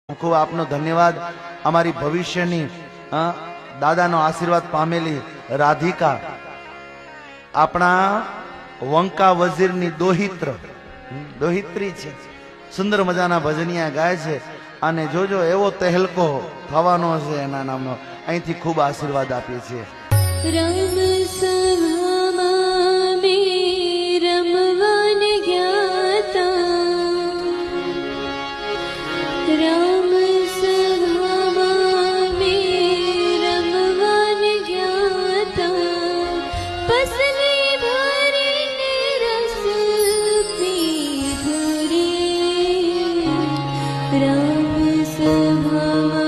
ખૂબ આપનો ધન્યવાદ। અમારી ભવિષ્યની દાદાનો આશીર્વાદ પામેલી રાધિકા આપણા વંકા વજીરની દોહિત્રી છે, સુંદર મજાના ભજનિયા ગાય છે અને જોજો એવો તહેલકો થવાનો છે એના નામનો। અહીંથી ખૂબ આશીર્વાદ આપીએ છીએ। રામ સભામાં મેં રમવાન જ્ઞાતા, રામ સભામાં મેં રમવાન જ્ઞાતા, પસલી ભરીને રસ પીધો રે, રામ સભામાં